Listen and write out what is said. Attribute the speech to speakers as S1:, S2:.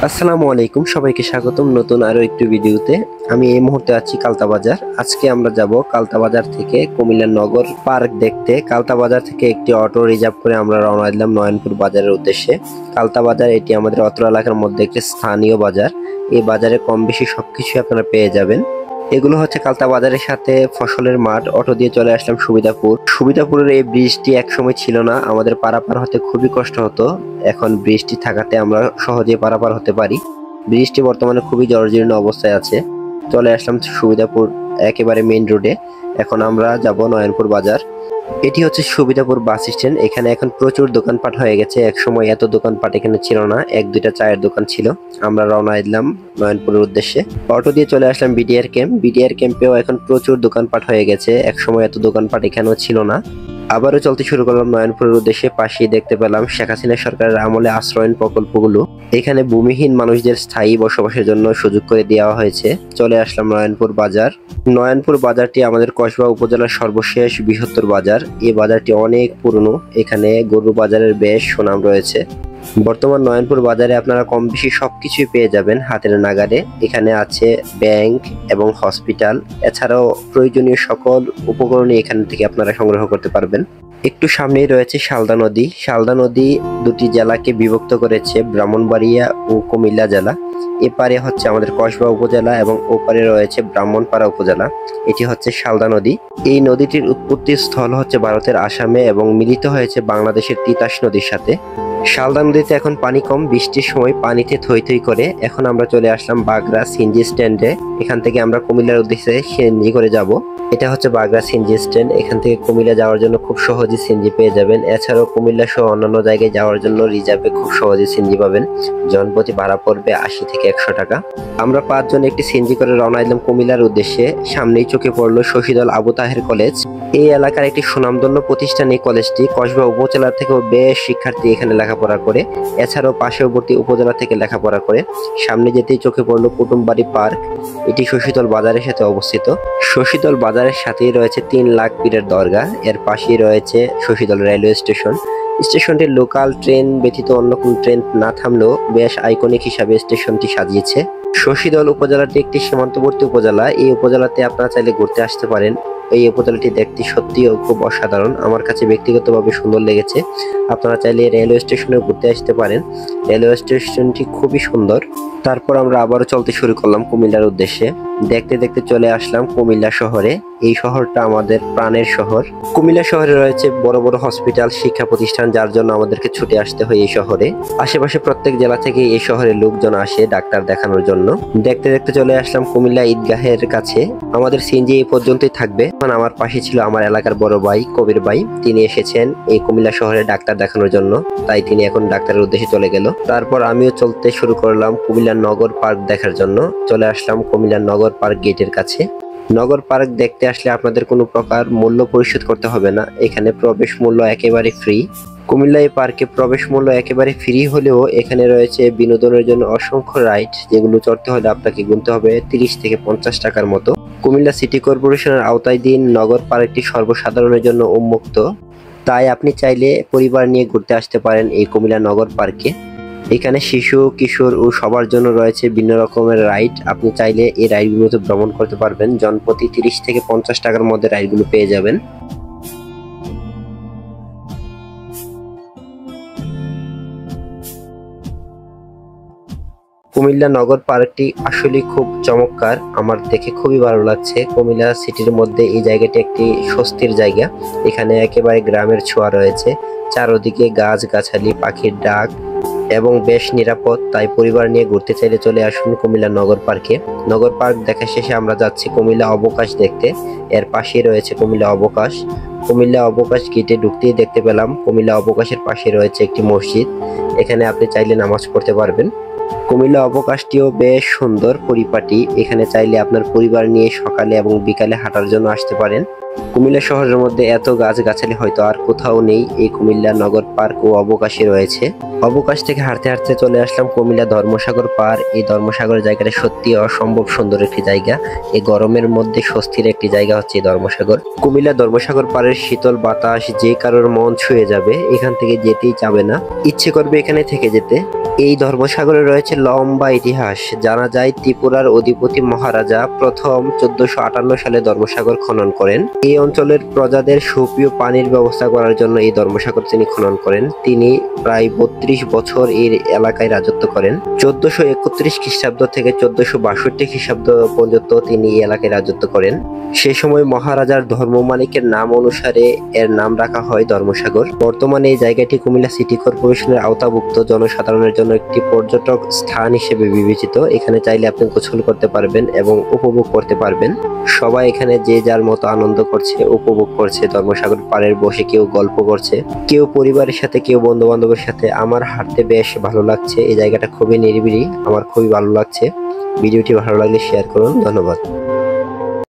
S1: আসসালামু আলাইকুম, সবাইকে স্বাগতম নতুন আরো একটি ভিডিওতে। আমি এই মুহূর্তে আছি কালতা বাজার। আজকে আমরা যাব কালতা বাজার থেকে কুমিল্লা নগর পার্ক দেখতে। কালতা বাজার থেকে একটি অটো রিজার্ভ করে আমরা রওনা দিলাম নয়নপুর বাজারের উদ্দেশ্যে। কালতা বাজার এটি আমাদের অত্র এলাকার মধ্যে একটি স্থানীয় বাজার। এই বাজারে কম বেশি সবকিছু আপনারা পেয়ে যাবেন। এগুলো হচ্ছে কালতা বাজারের সাথে ফসলের মাঠ। অটো দিয়ে চলে আসলাম সুবিধাপুরের এই ব্রিজটি একসময় ছিল না, আমাদের পারাপার হতে খুবই কষ্ট হতো। এখন ব্রিজটি থাকাতে আমরা সহজে পারাপার হতে পারি। ব্রিজটি বর্তমানে খুবই জর্জীর্ণ অবস্থায় আছে। চলে আসলাম সুবিধাপুর একেবারে মেইন রোডে। এখন আমরা যাব নয়নপুর বাজার। এটি হচ্ছে সুবিধাপুর বাস স্ট্যান্ড। এখানে এখন প্রচুর দোকানপাট হয়ে গেছে। এক সময় এত দোকানপাট এখানে ছিল না, এক দুইটা চায়ের দোকান ছিল। আমরা রওনা দিলাম নয়নপুরের উদ্দেশ্যে। অটো দিয়ে চলে আসলাম বিডিআর ক্যাম্পেও এখন প্রচুর দোকানপাট হয়ে গেছে। এক সময় এত দোকানপাট এখানেও ছিল না। আবারও চলতে শুরু করলাম নয়নপুরের উদ্দেশ্যে। পাশেই দেখতে পেলাম শেখ হাসিনা সরকারের আমলে আশ্রয়ন প্রকল্পগুলো। এখানে ভূমিহীন মানুষদের স্থায়ী বসবাসের জন্য সুযোগ করে দেওয়া হয়েছে। চলে আসলাম নয়নপুর বাজার। নয়নপুর বাজারটি আমাদের কসবা উপজেলার সর্বশেষ বৃহত্তর বাজার। এই বাজারটি অনেক পুরনো। এখানে গরু বাজারের বেশ সুনাম রয়েছে। বর্তমান নয়নপুর বাজারে আপনারা কম বেশি সবকিছুই পেয়ে যাবেন হাতের নাগারে। এখানে আছে ব্যাংক এবং হসপিটাল, এছাড়াও প্রয়োজনীয় সকল উপকরণই এখান থেকে আপনারা সংগ্রহ করতে পারবেন। একটু সামনেই রয়েছে শালদা নদী দুটি জেলাকে বিভক্ত করেছে, ব্রাহ্মণবাড়িয়া ও কুমিল্লা জেলা। এপারে হচ্ছে আমাদের কসবা উপজেলা এবং ওপারে রয়েছে ব্রাহ্মণপাড়া উপজেলা। এটি হচ্ছে শালদা নদী। এই নদীটির উৎপত্তি স্থল হচ্ছে ভারতের আসামে এবং মিলিত হয়েছে বাংলাদেশের তিতাস নদীর সাথে। শালদা নদীতে এখন পানি কম, বৃষ্টির সময় পানিতে থই থই করে। এখন আমরা চলে আসলাম বাগড়া সিএনজি স্ট্যান্ডে। এখান থেকে আমরা কুমিল্লার উদ্দেশ্যে সিএনজি করে যাব। এটা হচ্ছে বাগড়া সিএনজি স্ট্যান্ড। এখান থেকে কুমিল্লা যাওয়ার জন্য খুব সহজে সিএনজি পেয়ে যাবেন। এছাড়াও কুমিল্লা সহ অন্যান্য জায়গায় যাওয়ার জন্য রিজার্ভে খুব সহজে সিএনজি পাবেন। জনপ্রতি ভাড়া পড়বে 80 থেকে 100 টাকা। আমরা 5 জন একটি সিএনজি করে রওনা দিলাম কুমিল্লার উদ্দেশ্যে। সামনেই চোখে পড়লো শহীদুল আবু তাহের কলেজ। এই এলাকার একটি সুনামধন্য প্রতিষ্ঠান এই কলেজটি। কসবা উপজেলা থেকেও বেশ শিক্ষার্থী এখানে লেখাপড়া করে, এছাড়াও পার্শ্ববর্তী উপজেলা থেকে লেখাপড়া করে। সামনে যেতেই চোখে পড়লো কুটুমবাড়ি পার্ক। এটি শশীতল বাজারের সাথে অবস্থিত। শশীতল বাজারের সাথেই রয়েছে 3 লাখ পীরের দরগা। এর পাশেই রয়েছে শশীতল রেলওয়ে স্টেশন। স্টেশনটির লোকাল ট্রেন ব্যতীত অন্য কোন ট্রেন না থামলেও বেশ আইকনিক হিসাবে স্টেশনটি সাজিয়েছে। শশীদল উপজেলাটি একটি সীমান্তবর্তী উপজেলা। এই উপজেলাতে আপনারা চাইলে ঘুরতে আসতে পারেন। এই উপজেলাটি দেখতে সত্যিও খুব অসাধারণ, আমার কাছে ব্যক্তিগতভাবে সুন্দর লেগেছে। আপনারা চাইলে রেলওয়ে স্টেশনে ঘুরতে আসতে পারেন। রেলওয়ে স্টেশনটি খুবই সুন্দর। তারপর আমরা আবারও চলতে শুরু করলাম কুমিল্লার উদ্দেশ্যে। দেখতে দেখতে চলে আসলাম কুমিল্লা শহরে। এই শহরটা আমাদের প্রাণের শহর। কুমিল্লা শহরে রয়েছে বড় বড় হসপিটাল, শিক্ষা প্রতিষ্ঠান, যার জন্য আমাদেরকে ছুটে আসতে হয় এই শহরে। আশেপাশে প্রত্যেক জেলা থেকে এই শহরে লোকজন আসে ডাক্তার দেখানোর জন্য। দেখতে দেখতে চলে আসলাম কুমিল্লা ঈদগাহের কাছে। আমাদের সিএনজি এই পর্যন্তই থাকবে। এখন আমার পাশে ছিল আমার এলাকার বড় ভাই কবির ভাই। তিনি এসেছেন এই কুমিল্লা শহরে ডাক্তার দেখানোর জন্য, তাই তিনি এখন ডাক্তারের উদ্দেশ্যে চলে গেল। তারপর আমিও চলতে শুরু করলাম কুমিল্লা নগর পার্ক দেখার জন্য। চলে আসলাম কুমিল্লা নগর পার্ক গেটের কাছে। নগর পার্ক দেখতে আসলে আপনাদের কোনো প্রকার মূল্য পরিশোধ করতে হবে না। এখানে প্রবেশ মূল্য একেবারে ফ্রি। কুমিল্লা এই পার্কে প্রবেশ মূল্য একেবারে ফ্রি হলেও এখানে রয়েছে বিনোদনের জন্য অসংখ্য রাইড, যেগুলো চড়তে হলে আপনাকে গুনতে হবে 30 থেকে 50 টাকার মতো। কুমিল্লা সিটি কর্পোরেশনের আওতাধীন নগর পার্কটি সর্বসাধারণের জন্য উন্মুক্ত, তাই আপনি চাইলে পরিবার নিয়ে ঘুরতে আসতে পারেন এই কুমিল্লা নগর পার্কে। এখানে শিশু, কিশোর ও সবার জন্য রয়েছে ভিন্ন রকমের রাইড। আপনি চাইলে এই রাইডগুলোতে ভ্রমণ করতে পারবেন। জনপ্রতি 30 থেকে 50 টাকার মধ্যে রাইডগুলো পেয়ে যাবেন। কুমিল্লা নগর পার্কটি আসলে খুব চমৎকার, আমার দেখে খুবই ভালো লাগছে। কুমিল্লা সিটির মধ্যে এই জায়গাটি একটি স্বস্তির জায়গা। এখানে একেবারে গ্রামের ছোঁয়া রয়েছে। চারদিকে গাছ গাছালি, পাখির ডাক এবং বেশ নিরাপদ। তাই পরিবার নিয়ে ঘুরতে চাইলে চলে আসুন কুমিল্লা নগর পার্কে। নগর পার্ক দেখা শেষে আমরা যাচ্ছি কুমিল্লা অবকাশ দেখতে। এর পাশেই রয়েছে কুমিল্লা অবকাশ। কুমিল্লা অবকাশ গেটে ঢুকতেই দেখতে পেলাম কুমিল্লা অবকাশের পাশে রয়েছে একটি মসজিদ। এখানে আপনি চাইলে নামাজ পড়তে পারবেন। কুমিল্লা অবকাশটিও বেশ সুন্দর, পরিপাটি। এখানে চাইলে আপনার পরিবার নিয়ে সকালে এবং বিকালে হাঁটার জন্য আসতে পারেন। কুমিল্লা শহরের মধ্যে এত গাছগাছালি হয়তো আর কোথাও নেই। এই কুমিল্লা নগর পার্ক ও অবকাশে রয়েছে। অবকাশ থেকে হাঁটতে হাঁটতে চলে আসলাম কুমিল্লা ধর্মসাগর পার। এই ধর্মসাগর জায়গাটা সত্যি অসম্ভব সুন্দর একটি জায়গা। এই গরমের মধ্যে স্বস্তির একটি জায়গা হচ্ছে ধর্মসাগর। কুমিল্লা ধর্মসাগর পাড়ের শীতল বাতাস যে কারোর মন ছুঁয়ে যাবে, এখান থেকে যেতেই যাবে না, ইচ্ছে করবে এখানে থেকে যেতে। এই ধর্মসাগরে রয়েছে লম্বা ইতিহাস। জানা যায় ত্রিপুরার অধিপতি মহারাজা প্রথম 1458 সালে ধর্মসাগর খনন করেন। এই অঞ্চলের প্রজাদের সুপেয় পানির ব্যবস্থা করার জন্য এই ধর্মসাগর তিনি খনন করেন। তিনি প্রায় 32 বছর এই এলাকায় রাজত্ব করেন। 1431 খ্রিস্টাব্দ থেকে 1462 খ্রিস্টাব্দ পর্যন্ত তিনি এই এলাকায় রাজত্ব করেন। সে সময় মহারাজার ধর্মমালিকের নাম অনুসারে এর নাম রাখা হয় ধর্মসাগর। বর্তমানে এই জায়গাটি কুমিল্লা সিটি কর্পোরেশনের আওতাভুক্ত, জনসাধারণের জন্য একটি পর্যটক স্থান হিসেবে বিবেচিত। এখানে চাইলে আপনি গোসল করতে পারবেন এবং উপভোগ করতে পারবেন। সবাই এখানে যে যার মতো আনন্দ করছে, উপভোগ করছে। ধর্মসাগর পাড়ের বসে কেউ গল্প করছে, কেউ পরিবারের সাথে, কেউ বন্ধু বান্ধবের সাথে। আমার হাঁটতে বেশ ভালো লাগছে। এই জায়গাটা খুবই নিরিবিলি, আমার খুবই ভালো লাগছে। ভিডিওটি ভালো লাগলে শেয়ার করুন। ধন্যবাদ।